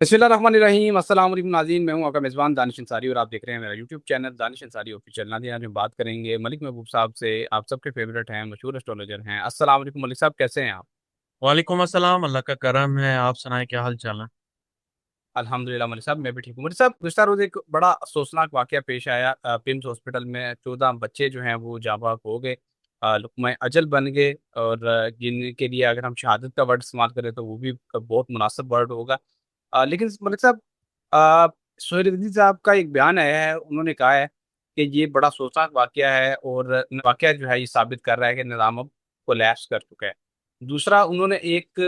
बिस्मिल्लाहिर्रहमानिर्रहीम अस्सलाम वालेकुम नाज़रीन, मैं हूं आपका मेज़बान दानिश अंसारी और आप देख रहे हैं मेरा YouTube channel Danish Ansari official. नाज़रीन, आज हम बात करेंगे मलिक महबूब साहब से। आप सबके फेवरेट हैं, मशहूर एस्ट्रोलॉजर हैं। अस्सलाम वालेकुम मलिक साहब, कैसे हैं आप? वालेकुम अस्सलाम। अल्लाह का करम है। आप सुनाए, क्या हाल चाल है? अल्हम्दुलिल्लाह मलिक साहब, मैं भी ठीक हूँ। मलिक साहब, गुज़श्ता रोज़ एक बड़ा अफसोसनाक वाक़या पेश आया। पिम्स हॉस्पिटल में 14 बच्चे जो हैं वो जाँ बाक हो गए, लुक़्मा अजल बन गए। और जिनके लिए अगर हम शहादत का वर्ड इस्तेमाल करें तो वो भी बहुत मुनासिब वर्ड होगा। लेकिन मलिक साहब, अ, सोहेल रज़ी साहब का एक बयान आया है, उन्होंने कहा है कि ये बड़ा अफ़सोसनाक वाक़या है और वाक़या जो है ये साबित कर रहा है कि निज़ाम अब कोलैप्स कर चुका है। दूसरा, उन्होंने एक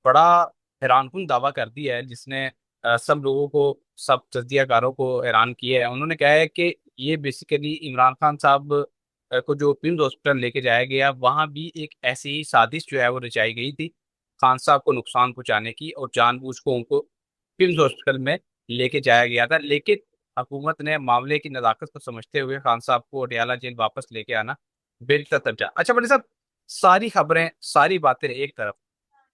बड़ा हैरानकुन दावा कर दिया है जिसने सब लोगों को, सब तज्ज़ियाकारों को हैरान किया है। उन्होंने कहा है कि ये बेसिकली इमरान खान साहब को जो पिम्स हॉस्पिटल लेके जाया गया, वहाँ भी एक ऐसी ही साज़िश जो है वो रचाई गई थी, खान साहब को नुकसान पहुँचाने की, और जानबूझ को उनको पिम्स हॉस्पिटल में लेके जाया गया था। लेकिन हुकूमत ने मामले की नज़ाकत को समझते हुए खान साहब को अडयाला जेल वापस लेके आना बेहतर समझा। अच्छा बड़े साहब, सारी खबरें, सारी बातें एक तरफ,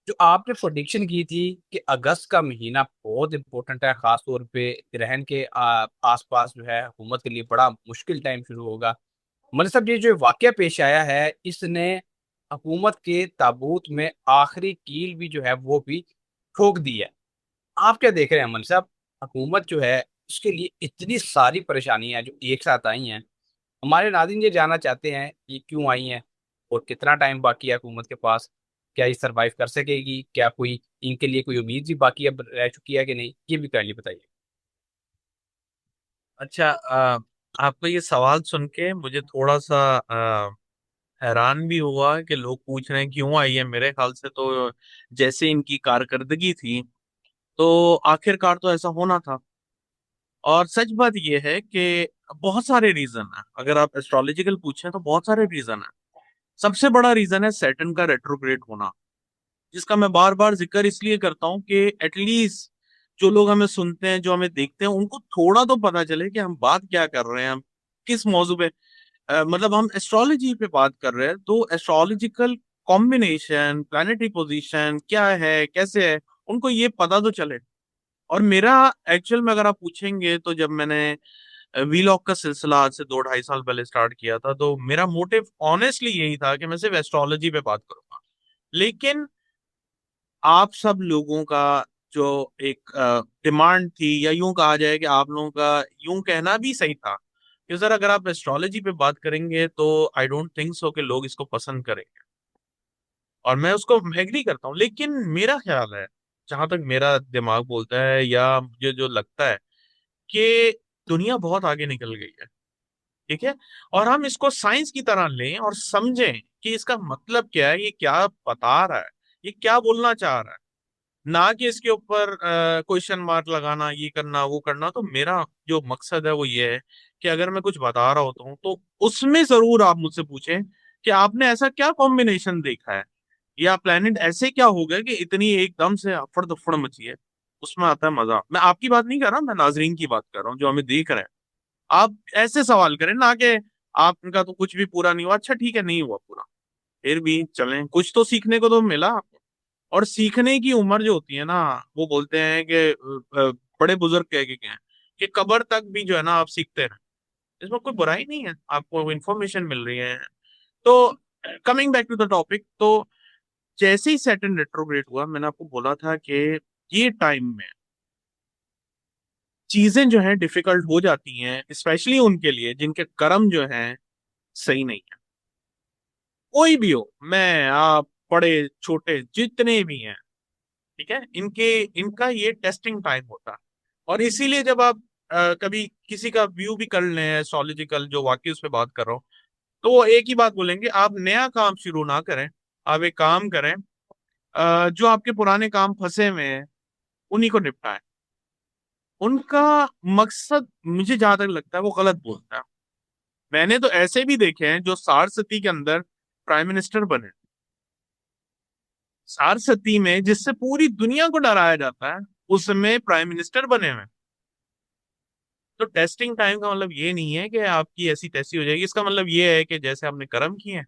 जो आपने प्रेडिक्शन की थी कि अगस्त का महीना बहुत इंपॉर्टेंट है, खास तौर पे ग्रहण के आसपास जो है हुकूमत के लिए बड़ा मुश्किल टाइम शुरू होगा। मतलब साहब, ये जो वाकया पेश आया है, इसने हुकूमत के ताबूत में आखिरी कील भी जो है वो भी ठोक दी है। आप क्या देख रहे हैं अमन साहब? हुकूमत जो है उसके लिए इतनी सारी परेशानियां जो एक साथ आई हैं, हमारे नाज़रीन ये जानना चाहते हैं ये क्यों आई हैं और कितना टाइम बाकी है हुकूमत के पास? क्या ये सरवाइव कर सकेगी? क्या कोई इनके लिए कोई उम्मीद भी बाकी अब रह चुकी है कि नहीं? ये भी काइंडली बताइए। अच्छा, आपका ये सवाल सुन के मुझे थोड़ा सा हैरान भी हुआ कि लोग पूछ रहे हैं क्यों आई है। मेरे ख्याल से तो जैसे इनकी कारकर्दगी थी, तो आखिरकार तो ऐसा होना था। और सच बात यह है कि बहुत सारे रीजन है। अगर आप एस्ट्रोलॉजिकल पूछें तो बहुत सारे रीजन है। सबसे बड़ा रीजन है सैटर्न का रेट्रोग्रेड होना, जिसका मैं बार बार जिक्र इसलिए करता हूँ कि एटलीस्ट जो लोग हमें सुनते हैं, जो हमें देखते हैं, उनको थोड़ा तो पता चले कि हम बात क्या कर रहे हैं, हम किस मौजू पे मतलब हम एस्ट्रोलॉजी पे बात कर रहे हैं। तो एस्ट्रोलॉजिकल कॉम्बिनेशन, प्लानिटरी पोजीशन क्या है, कैसे है, उनको ये पता तो चले। और मेरा एक्चुअल में अगर आप पूछेंगे तो जब मैंने वीलॉग का सिलसिला आज से 2 ढाई साल पहले स्टार्ट किया था, तो मेरा मोटिव ऑनेस्टली यही था कि मैं सिर्फ एस्ट्रोलॉजी पे बात करूंगा। लेकिन आप सब लोगों का जो एक डिमांड थी, या यूं कहा जाए कि आप लोगों का यूं कहना भी सही था कि सर अगर आप एस्ट्रोलॉजी पे बात करेंगे तो आई डोंट थिंक सो कि लोग इसको पसंद करेंगे। और मैं उसको एग्री करता हूँ। लेकिन मेरा ख्याल है, जहां तक मेरा दिमाग बोलता है या मुझे जो लगता है, कि दुनिया बहुत आगे निकल गई है। ठीक है। और हम इसको साइंस की तरह लें और समझें कि इसका मतलब क्या है, ये क्या बता रहा है, ये क्या बोलना चाह रहा है। ना कि इसके ऊपर क्वेश्चन मार्क लगाना, ये करना वो करना। तो मेरा जो मकसद है वो ये है कि अगर मैं कुछ बता रहा होता हूँ तो उसमें जरूर आप मुझसे पूछें कि आपने ऐसा क्या कॉम्बिनेशन देखा है, या प्लेनेट ऐसे क्या हो गए कि इतनी एकदम से अफड़ दफड़ मची है। उसमें आता है मजा। मैं आपकी बात नहीं कर रहा, मैं नाजरीन की बात कर रहा हूँ जो हमें देख रहे हैं। आप ऐसे सवाल करें ना कि आपका तो कुछ भी पूरा नहीं हुआ। अच्छा ठीक है, नहीं हुआ पूरा, फिर भी चलें, कुछ तो सीखने को तो मिला। और सीखने की उम्र जो होती है ना, वो बोलते हैं कि बड़े बुजुर्ग कह के गए हैं कि कब्र तक भी जो है ना आप सीखते रहे। इसमें कोई बुराई नहीं है, आपको इन्फॉर्मेशन मिल रही है। तो coming back to the topic, तो जैसे ही सैटर्न रेट्रोग्रेड हुआ, मैंने आपको बोला था कि ये टाइम में चीजें जो है डिफिकल्ट हो जाती हैं, स्पेशली उनके लिए जिनके कर्म जो हैं सही नहीं है। कोई भी हो, मैं आप, बड़े छोटे जितने भी हैं, ठीक है, इनके इनका ये टेस्टिंग टाइम होता है। और इसीलिए जब आप कभी किसी का व्यू भी कर लें एस्ट्रोलॉजिकल, जो वाकई उस पर बात कर रहा हूँ, तो वो एक ही बात बोलेंगे, आप नया काम शुरू ना करें। आप एक काम करें, जो आपके पुराने काम फंसे हुए हैं उन्हीं को निपटाएं। उनका मकसद मुझे जहां तक लगता है वो गलत बोलता है। मैंने तो ऐसे भी देखे हैं जो सारस्वती के अंदर प्राइम मिनिस्टर बने। सारस्वती में जिससे पूरी दुनिया को डराया जाता है, उसमें प्राइम मिनिस्टर बने हुए हैं। तो टेस्टिंग टाइम का मतलब ये नहीं है कि आपकी ऐसी तैसी हो जाएगी। इसका मतलब ये है कि जैसे आपने कर्म किए हैं,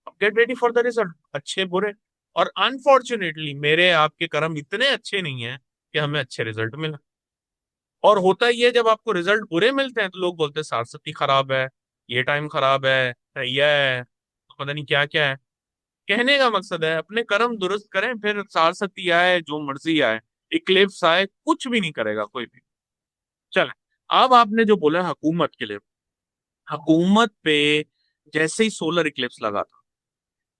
अब get ready for the result, अच्छे बुरे। और अनफॉर्चुनेटली मेरे आपके कर्म इतने अच्छे नहीं हैं कि हमें अच्छे रिजल्ट मिले। और होता ही है, जब आपको रिजल्ट बुरे मिलते हैं तो लोग बोलते हैं सारस्वती खराब है, ये टाइम खराब है, सैया है, तो पता नहीं क्या क्या है। कहने का मकसद है अपने कर्म दुरुस्त करें, फिर सारस्वती आए जो मर्जी आए, इक्लिप्स आए, कुछ भी नहीं करेगा कोई भी। चल, अब आपने जो बोला हुकूमत के लिए, हुकूमत पे जैसे ही सोलर इक्लिप्स लगा था,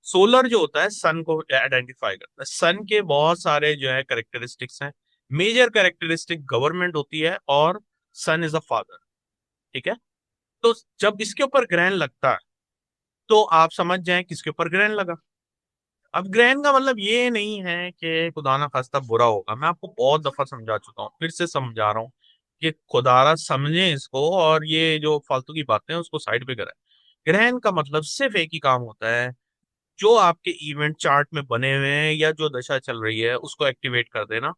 सोलर जो होता है सन को आइडेंटिफाई करता है, सन के बहुत सारे जो है करेक्टरिस्टिक्स हैं। मेजर करेक्टरिस्टिक गवर्नमेंट होती है, और सन इज अ फादर। ठीक है। तो जब इसके ऊपर ग्रहण लगता है, तो आप समझ जाएं किसके ऊपर ग्रहण लगा। अब ग्रहण का मतलब ये नहीं है कि खुदा ना खास्ता बुरा होगा, मैं आपको बहुत दफा समझा चुका हूँ, फिर से समझा रहा हूँ कि खुदारा समझे इसको, और ये जो फालतू की बातें हैं उसको साइड पे करें। ग्रहण का मतलब सिर्फ एक ही काम होता है, जो आपके इवेंट चार्ट में बने हुए हैं या जो दशा चल रही है उसको एक्टिवेट कर देना।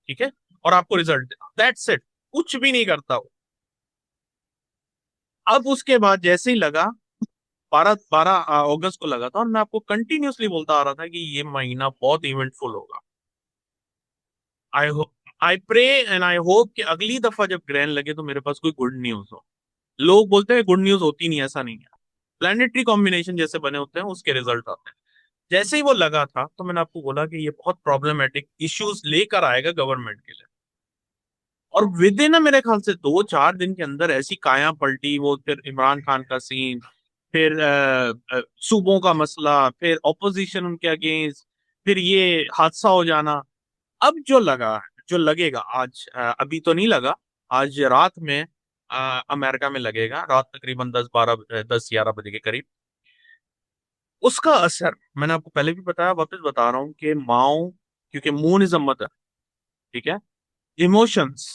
ठीक है। और आपको रिजल्ट देना, दैट्स इट। कुछ भी नहीं करता वो। अब उसके बाद जैसे ही लगा, 12 अगस्त को लगा था, और मैं आपको कंटिन्यूअसली बोलता आ रहा था कि ये महीना बहुत इवेंटफुल होगा। I hope, I pray and I hope कि अगली दफा जब ग्रहण लगे तो मेरे पास कोई गुड न्यूज हो। लोग बोलते हैं गुड न्यूज होती नहीं, ऐसा नहीं है। प्लैनेटरी कॉम्बिनेशन जैसे बने होते हैं उसके रिजल्ट आते हैं। जैसे ही वो लगा था तो मैंने आपको बोला कि ये बहुत प्रॉब्लमेटिक इश्यूज लेकर आएगा गवर्नमेंट के लिए। और विद इन मेरे ख्याल से 2-4 दिन के अंदर ऐसी काया पलटी, वो फिर इमरान खान का सीन, फिर सूबों का मसला, फिर ऑपोजिशन उनके अगेंस्ट, फिर ये हादसा हो जाना। अब जो लगा, जो लगेगा आज, अभी तो नहीं लगा, आज रात में अमेरिका में लगेगा, रात तकरीबन 10-11 बजे के करीब। उसका असर मैंने आपको पहले भी बताया, वापस बता रहा हूँ कि माओ, क्योंकि मून इज अ मदर। ठीक है। इमोशंस,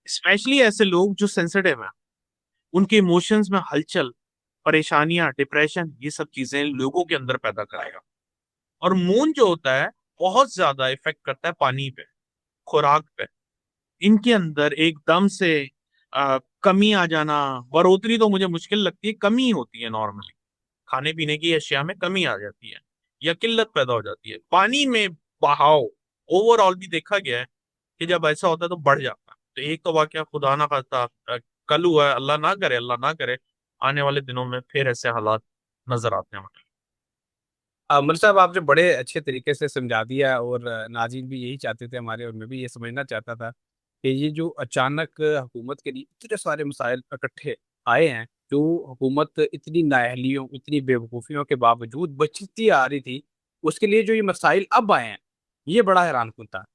स्पेशली ऐसे लोग जो सेंसिटिव हैं, उनके इमोशंस में हलचल, परेशानियां, डिप्रेशन, ये सब चीजें लोगों के अंदर पैदा करेगा। और मून जो होता है बहुत ज्यादा इफेक्ट करता है पानी पे, खुराक पे। इनके अंदर एकदम से कमी आ जाना, बढ़ोतरी तो मुझे मुश्किल लगती है, कमी होती है नॉर्मली, खाने पीने की अशिया में कमी आ जाती है या किल्लत पैदा हो जाती है। पानी में बहाव ओवरऑल भी देखा गया है कि जब ऐसा होता है तो बढ़ जाता है। तो एक तो वाकया खुदा ना खास्ता कल हुआ है, अल्लाह ना करे, अल्लाह ना करे, आने वाले दिनों में फिर ऐसे हालात नजर आते हैं। मतलब साहब आपने बड़े अच्छे तरीके से समझा दिया, और नाज़रीन भी यही चाहते थे हमारे, और मैं भी ये समझना चाहता था कि ये जो अचानक हुकूमत के लिए इतने सारे मसाइल इकट्ठे आए हैं, जो हुकूमत इतनी नाअहलियों, इतनी बेवकूफ़ियों के बावजूद बचती आ रही थी, उसके लिए जो ये मसाइल अब आए हैं, ये बड़ा हैरानकुन था।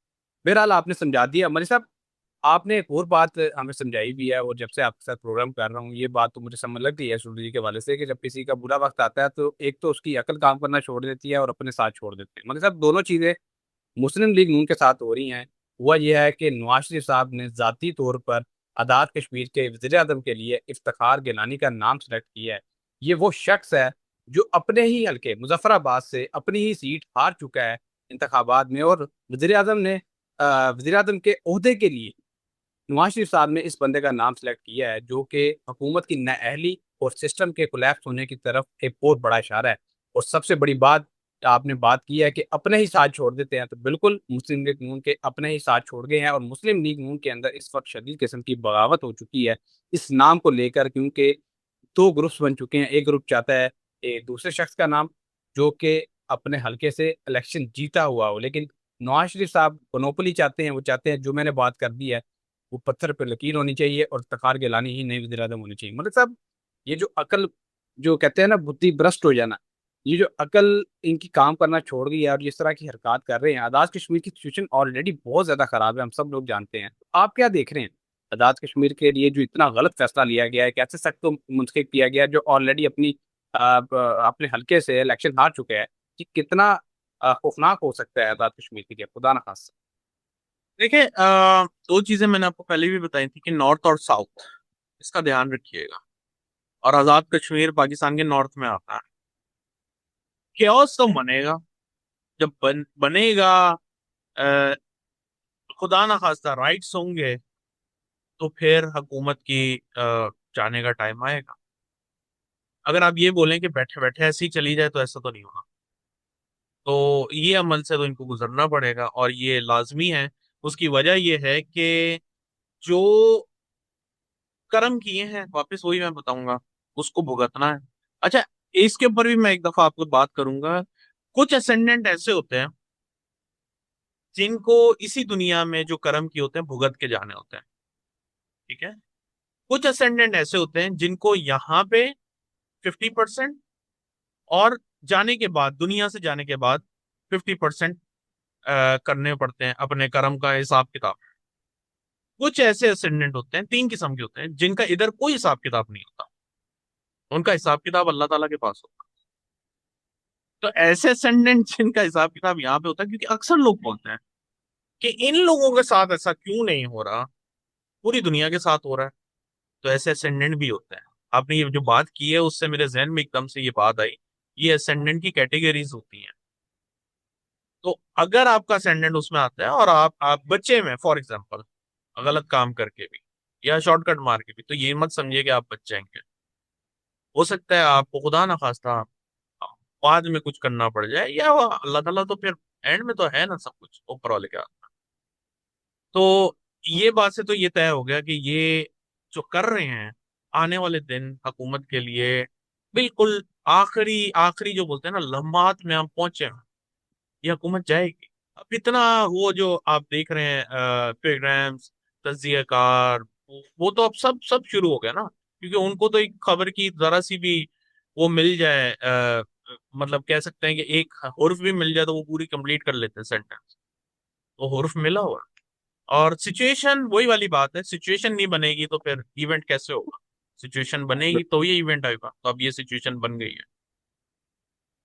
बहरहाल आपने समझा दिया। मनी साहब, आपने एक और बात हमें समझाई भी है, और जब से आपके साथ प्रोग्राम कर रहा हूँ ये बात तो मुझे समझ लगती है सूरज जी के हवाले से, कि जब किसी का बुरा वक्त आता है तो एक तो उसकी अकल काम करना छोड़ देती है और अपने साथ छोड़ देते हैं। मगर साहब दोनों चीज़ें मुस्लिम लीग नून के साथ हो रही हैं। हुआ यह है कि नवाज शरीफ साहब ने ज़ाती तौर पर आज़ाद कश्मीर के वज़ीर आज़म के लिए इफ्तिखार गिलानी का नाम सेलेक्ट किया है। ये वो शख्स है जो अपने ही हल्के मुजफ्फराबाद से अपनी ही सीट हार चुका है इंतखाबात में, और वज़ीर आज़म ने वज़ीर आज़म के ओहदे के लिए नवाज शरीफ साहब ने इस बंदे का नाम सेलेक्ट किया है, जो कि हुकूमत की नाअहली और सिस्टम के कोलैप्स होने की तरफ एक बहुत बड़ा इशारा है। और सबसे बड़ी बात आपने बात की है कि अपने ही साथ छोड़ देते हैं, तो बिल्कुल मुस्लिम लीग नून के अपने ही साथ छोड़ गए हैं, और मुस्लिम लीग नून के अंदर इस वक्त शदीद किस्म की बगावत हो चुकी है इस नाम को लेकर, क्योंकि दो ग्रुप्स बन चुके हैं। एक ग्रुप चाहता है एक दूसरे शख्स का नाम, जो कि अपने हल्के से इलेक्शन जीता हुआ हो, लेकिन नवाज शरीफ साहब मोनोपोली चाहते हैं। वो चाहते हैं जो मैंने बात कर दी है वो पत्थर पर लकीर होनी चाहिए, और तखार गिलानी ही नई वज़ीर आज़म होनी चाहिए। मतलब साहब, ये जो अकल, जो कहते हैं ना बुद्धि भ्रष्ट हो जाना, ये जो अकल इनकी काम करना छोड़ गई है और जिस तरह की हरकत कर रहे हैं, आज़ाद कश्मीर की सिचुएशन ऑलरेडी बहुत ज्यादा खराब है, हम सब लोग जानते हैं। तो आप क्या देख रहे हैं आज़ाद कश्मीर के लिए जो इतना गलत फैसला लिया गया है, कैसे सख्त को मुंतखब किया गया है, जो ऑलरेडी अपनी अपने हल्के से इलेक्शन हार चुके हैं, कि कितना खौफनाक हो सकता है आज़ाद कश्मीर के लिए, खुदा न खास्ता। देखिए, दो चीजें मैंने आपको पहले भी बताई थी कि नॉर्थ और साउथ, इसका ध्यान रखिएगा। और आजाद कश्मीर पाकिस्तान के नॉर्थ में आता है। केओस तो बनेगा, जब बनेगा, अ, खुदा ना खास्ता राइट्स होंगे, तो फिर हुकूमत की जाने का टाइम आएगा। अगर आप ये बोलें कि बैठे बैठे ऐसे ही चली जाए, तो ऐसा तो नहीं होगा। तो ये अमल से तो इनको गुजरना पड़ेगा, और ये लाजमी है। उसकी वजह यह है कि जो कर्म किए हैं, वापस वही मैं बताऊंगा, उसको भुगतना है। अच्छा, इसके ऊपर भी मैं एक दफा आपको बात करूंगा। कुछ असेंडेंट ऐसे होते हैं जिनको इसी दुनिया में जो कर्म किए होते हैं भुगत के जाने होते हैं, ठीक है। कुछ असेंडेंट ऐसे होते हैं जिनको यहाँ पे 50%, और जाने के बाद, दुनिया से जाने के बाद 50% करने पड़ते हैं अपने कर्म का हिसाब किताब। कुछ ऐसे असेंडेंट होते हैं, तीन किस्म के होते हैं, जिनका इधर कोई हिसाब किताब नहीं होता, उनका हिसाब किताब अल्लाह ताला के पास होता है। तो ऐसे असेंडेंट जिनका हिसाब किताब यहाँ पे होता है, क्योंकि अक्सर लोग बोलते हैं कि इन लोगों के साथ ऐसा क्यों नहीं हो रहा, पूरी दुनिया के साथ हो रहा है। तो ऐसे असेंडेंट भी होते हैं। आपने ये जो बात की है उससे मेरे जहन में एकदम से ये बात आई, ये असेंडेंट की कैटेगरीज होती हैं। तो अगर आपका असेंडेंट उसमें आता है और आप बच्चे में फॉर एग्जाम्पल गलत काम करके भी या शॉर्टकट मार के भी, तो ये मत समझिए कि आप बच जाएंगे। हो सकता है आपको खुदा ना खास्ता बाद में कुछ करना पड़ जाए, या वो अल्लाह ताला तो फिर एंड में तो है ना सब कुछ ऊपर वाले के हाथ। तो ये बात से तो ये तय हो गया कि ये जो कर रहे हैं, आने वाले दिन हुकूमत के लिए बिल्कुल आखिरी आखिरी जो बोलते हैं ना लम्हात में हम पहुंचे हैं, ये हुकूमत जाएगी। अब इतना वो जो आप देख रहे हैं प्रोग्राम्स, तज्जिया कार, वो तो अब सब सब शुरू हो गया ना, क्योंकि उनको तो एक खबर की जरा सी भी वो मिल जाए, मतलब कह सकते हैं कि एक हुर्फ भी मिल जाए तो वो पूरी कंप्लीट कर लेते हैं सेंटेंस। तो हुर्फ मिला हुआ है। और सिचुएशन वही वाली बात है, सिचुएशन नहीं बनेगी तो फिर इवेंट कैसे होगा। सिचुएशन बनेगी तो ये इवेंट आएगा, तो अब ये सिचुएशन बन गई है।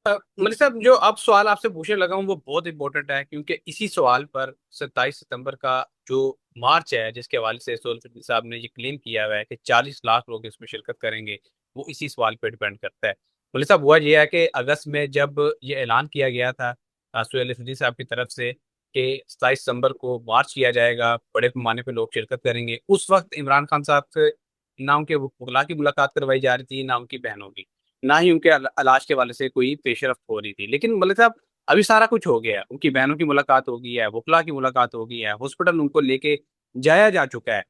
मतलब साहब जो अब सवाल आपसे पूछने लगा हूँ वो बहुत इंपॉर्टेंट है, क्योंकि इसी सवाल पर 27 सितंबर का जो मार्च है, जिसके हवाले से सोलफिदी साहब ने ये क्लेम किया हुआ है कि 40 लाख लोग इसमें शिरकत करेंगे, वो इसी सवाल पर डिपेंड करता है। मतलब साहब हुआ ये है कि अगस्त में जब ये ऐलान किया गया था सोलफिदी साहब की तरफ से कि 27 सितंबर को मार्च किया जाएगा, बड़े पैमाने पर लोग शिरकत करेंगे, उस वक्त इमरान खान साहब से ना उनके वकला की मुलाकात करवाई जा रही थी, ना उनकी बहनों की, ना ही उनके इलाज के वाले से कोई पेशरफ हो रही थी। लेकिन मलिक साहब अभी सारा कुछ हो गया है, उनकी बहनों की मुलाकात हो गई है, वकला की मुलाकात हो गई है, हॉस्पिटल उनको लेके जाया जा चुका है।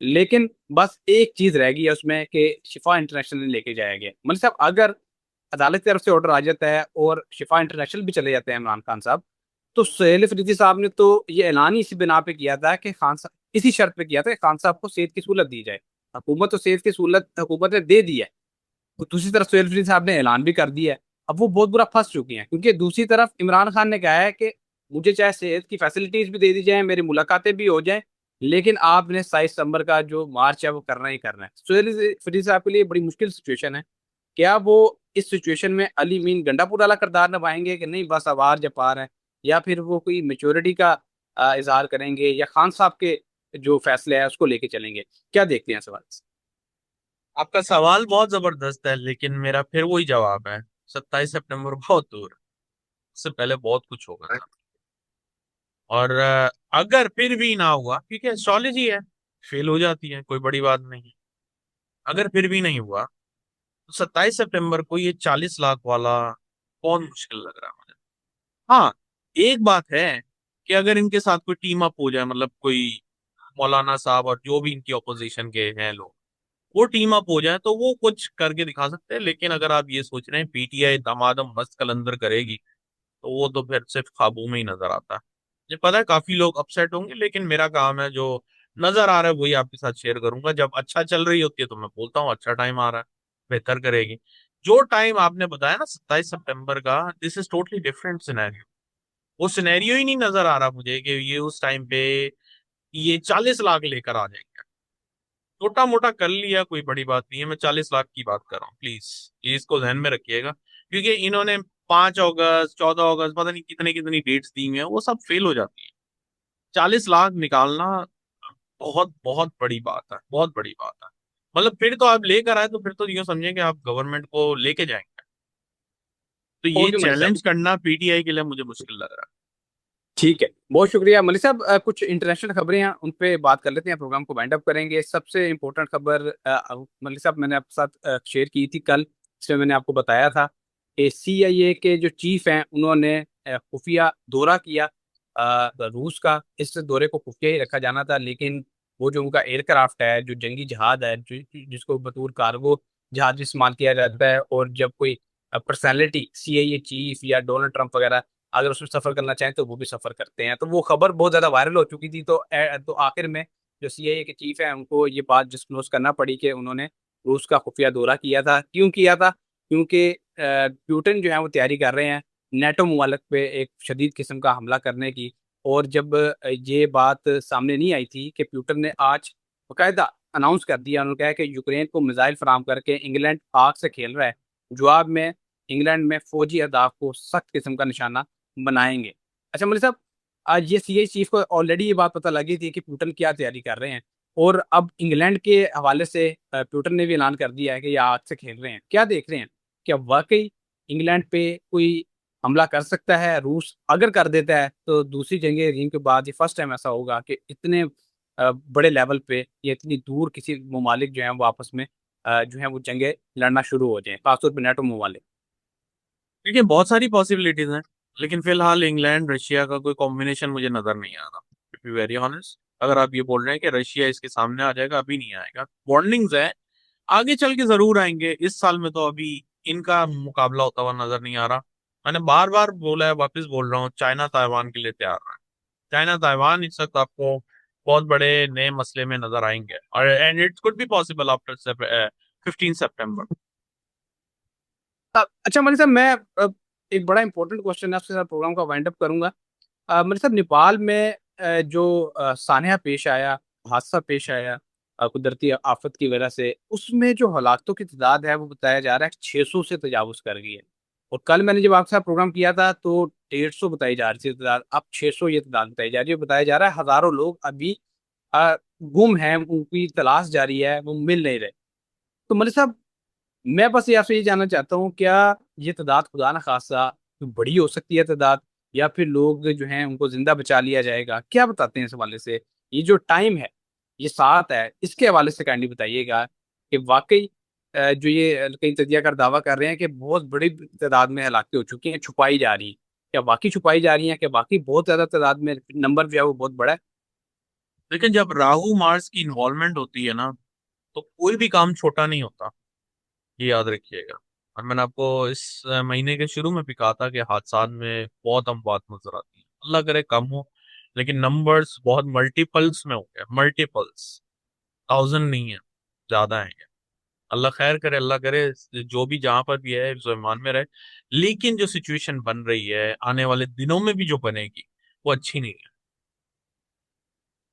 लेकिन बस एक चीज रह गई है उसमें कि शिफा इंटरनेशनल लेके जाया गया। मलिक साहब अगर अदालत की तरफ से ऑर्डर आ जाता है और शिफा इंटरनेशनल भी चले जाते हैं इमरान खान साहब, तो सुहेल अफरीदी साहब ने तो ये ऐलान ही इसी बिना पे किया था कि खान साहब, इसी शर्त पे किया था कि खान साहब को सेहत की सहूलत दी जाए। हुकूमत तो सेहत की सहूलत हुकूमत ने दे दी है, तो दूसरी तरफ सुहेल अफरीदी साहब ने ऐलान भी कर दिया है। अब वो बहुत बुरा फंस चुकी हैं, क्योंकि दूसरी तरफ इमरान खान ने कहा है कि मुझे चाहे सेहत की फैसिलिटीज भी दे दी जाए, मेरी मुलाकातें भी हो जाएं, लेकिन आपने 27 सितंबर का जो मार्च है वो करना ही करना है। सुहेल अफरीदी साहब के लिए बड़ी मुश्किल सिचुएशन है। क्या वो इस सिचुएशन में अली मीन गंडापुर वाला किरदार निभाएंगे कि नहीं बस आवार जपार है, या फिर वो कोई मेच्योरिटी का इजहार करेंगे, या खान साहब के जो फैसले है उसको लेके चलेंगे? क्या देखते हैं सवाल? आपका सवाल बहुत जबरदस्त है, लेकिन मेरा फिर वही जवाब है, 27 सितंबर बहुत दूर है, उससे पहले बहुत कुछ होगा। और अगर फिर भी ना हुआ, क्योंकि एस्ट्रोलॉजी है, फेल हो जाती है, कोई बड़ी बात नहीं। अगर फिर भी नहीं हुआ तो 27 सितंबर को ये 40 लाख वाला बहुत मुश्किल लग रहा है मुझे। हाँ, एक बात है कि अगर इनके साथ कोई टीम अप हो जाए, मतलब कोई मौलाना साहब और जो भी इनकी ऑपोजिशन के हैं लोग, वो टीम अप हो जाए तो वो कुछ करके दिखा सकते हैं। लेकिन अगर आप ये सोच रहे हैं पीटीआई दमादम मस्त कलंदर करेगी, तो वो तो फिर सिर्फ ख्वाबों में ही नजर आता है। मुझे पता है काफी लोग अपसेट होंगे, लेकिन मेरा काम है जो नजर आ रहा है वही आपके साथ शेयर करूंगा। जब अच्छा चल रही होती है तो मैं बोलता हूँ अच्छा टाइम आ रहा है, बेहतर करेगी। जो टाइम आपने बताया ना 27 सितंबर का, this is totally different scenario. वो सिनेरियो ही नहीं नजर आ रहा मुझे कि ये उस टाइम पे ये 40 लाख लेकर आ जाएंगे। छोटा मोटा कर लिया, कोई बड़ी बात नहीं है, मैं 40 लाख की बात कर रहा हूँ, प्लीज ये इसको ध्यान में रखिएगा। क्योंकि इन्होंने 5 अगस्त, 14 अगस्त, पता नहीं कितने कितनी डेट्स दी हुई हैं, वो सब फेल हो जाती है। 40 लाख निकालना बहुत बहुत बड़ी बात है, बहुत बड़ी बात है। मतलब फिर तो आप लेकर आए तो फिर तो यूं समझें कि आप गवर्नमेंट को लेके जाएंगे। तो ये ओके मलिक साहब, चैलेंज करना पीटीआई के लिए मुझे मुश्किल लग रहा ठीक है, बहुत शुक्रिया मलिक साहब। कुछ इंटरनेशनल खबरें हैं उन पे बात कर लेते हैं, प्रोग्राम को वाइंड अप करेंगे। सबसे इंपॉर्टेंट खबर मलिक साहब मैंने आपके साथ शेयर की थी कल, इसमें मैंने आपको बताया था कि सीआईए के जो चीफ हैं उन्होंने खुफिया दौरा किया रूस का इस दौरे को खुफिया ही रखा जाना था, लेकिन वो जो उनका एयरक्राफ्ट है, जो जंगी जहाज है, जिसको बतौर कार्गो जहाज इस्तेमाल किया जाता है, और जब कोई पर्सनैलिटी सीआईए चीफ या डोनाल्ड ट्रंप वगैरह अगर उसमें सफर करना चाहें तो वो भी सफर करते हैं। तो वो खबर बहुत ज्यादा वायरल हो चुकी थी, तो आखिर में जो सीआईए के चीफ है उनको ये बात डिस्क्लोज करना पड़ी कि उन्होंने रूस का खुफिया दौरा किया था। क्यों किया था? क्योंकि प्यूटन जो है वो तैयारी कर रहे हैं नेटो ममालिक पे एक शदीद किस्म का हमला करने की। और जब ये बात सामने नहीं आई थी कि प्यूटन ने आज बाकायदा अनाउंस कर दिया, उन्होंने कहा कि यूक्रेन को मिसाइल फराम करके इंग्लैंड आग से खेल रहा है, जवाब में इंग्लैंड में फौजी अहदाफ को सख्त किस्म का निशाना बनाएंगे। अच्छा मलिक साहब, आज ये सीआई चीफ को ऑलरेडी ये बात पता लगी थी कि प्यूटन क्या तैयारी कर रहे हैं, और अब इंग्लैंड के हवाले से प्यूटन ने भी ऐलान कर दिया है कि ये आग से खेल रहे हैं। क्या देख रहे हैं? क्या वाकई इंग्लैंड पे कोई हमला कर सकता है रूस? अगर कर देता है तो दूसरी जंग अजीम के बाद ये फर्स्ट टाइम ऐसा होगा कि इतने बड़े लेवल पे या इतनी दूर किसी ममालिक जो है वो आपस में जो है वो जंगे लड़ना शुरू हो जाएं, खासतौर पर नेटो ममालिक। देखिए बहुत सारी पॉसिबिलिटीज हैं, लेकिन फिलहाल इंग्लैंड रशिया का कोई कॉम्बिनेशन मुझे नजर नहीं आ रहा, टू बी वेरी ऑनेस्ट। अगर आप ये बोल रहे हैं कि रशिया इसके सामने आ जाएगा, अभी नहीं आएगा। वार्निंग्स है, आगे चल के जरूर आएंगे। इस साल में तो अभी इनका मुकाबला होता हुआ नजर नहीं आ रहा। मैंने बार बार बोला है, वापस बोल रहा हूँ, चाइना ताइवान के लिए तैयार है। चाइना ताइवान इस वक्त आपको बहुत बड़े नए मसले में नजर आएंगे, और and it could be possible after 15 सितंबर। अच्छा मनी साहब, मैं एक बड़ा इंपॉर्टेंट क्वेश्चन है आपके साथ प्रोग्राम का वाइंड अप करूंगा। मनी साहब, नेपाल में जो सानया पेश आया, हादसा पेश आया कुदरती आफत की वजह से, उसमें जो हलाकतों की तादाद है वो बताया जा रहा है 600 से तजावुज कर गई है। और कल मैंने जब आपके साथ प्रोग्राम किया था तो 150 बताई जा रही थी तादाद, अब 600 ये तादाद बताई जा रही है। बताया जा रहा है हजारों लोग अभी गुम हैं, उनकी तलाश जारी है, वो मिल नहीं रहे। तो मलिक साहब, मैं बस ये आपसे ये जानना चाहता हूँ, क्या ये तादाद खुदा न खासा बड़ी हो सकती है तादाद, या फिर लोग जो हैं उनको जिंदा बचा लिया जाएगा? क्या बताते हैं इस हवाले से? ये जो टाइम है, ये साथ है, इसके हवाले से काइंडली बताइएगा कि वाकई जो ये कई तजियाकार दावा कर रहे हैं कि बहुत बड़ी तादाद में हलाकतें हो चुकी हैं, छुपाई जा रही, क्या वाकई छुपाई जा रही हैं? क्या वाकई बहुत ज्यादा तादाद में नंबर जो है वो बहुत बड़ा है? लेकिन जब राहु मार्स की इन्वॉल्वमेंट होती है ना, तो कोई भी काम छोटा नहीं होता, ये याद रखिएगा। और मैंने आपको इस महीने के शुरू में भी कहा था कि हादसात में बहुत अमवात नजर आती है, अल्लाह करे कम हो, लेकिन नंबर्स बहुत मल्टीपल्स में हो गए, मल्टीपल्स, 1000 नहीं है, ज्यादा है। अल्लाह खैर करे, अल्लाह करे जो भी जहां पर भी है जो ईमान में रहे। लेकिन जो सिचुएशन बन रही है, आने वाले दिनों में भी जो बनेगी, वो अच्छी नहीं है।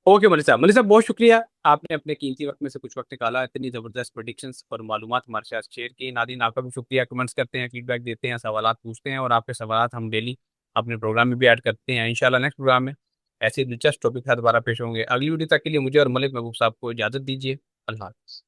ओके मनी साहब बहुत शुक्रिया, आपने अपने कीमती वक्त में से कुछ वक्त निकाला, इतनी ज़बरदस्त प्रेडिक्शंस और मालूमात हमारे साथ शेयर की। नादीन आपका भी शुक्रिया, कमेंट्स करते हैं, फीडबैक देते हैं, सवालात पूछते हैं, और आपके सवालात हम डेली अपने प्रोग्राम में भी ऐड करते हैं। इंशाल्लाह नेक्स्ट प्रोग्राम में ऐसे दिलचस्प टॉपिक के साथ दोबारा पेश होंगे। अगली वीडियो तक के लिए मुझे और मलिक महबूब साहब को इजाज़त दीजिए। अल्लाह हाफ़िज़।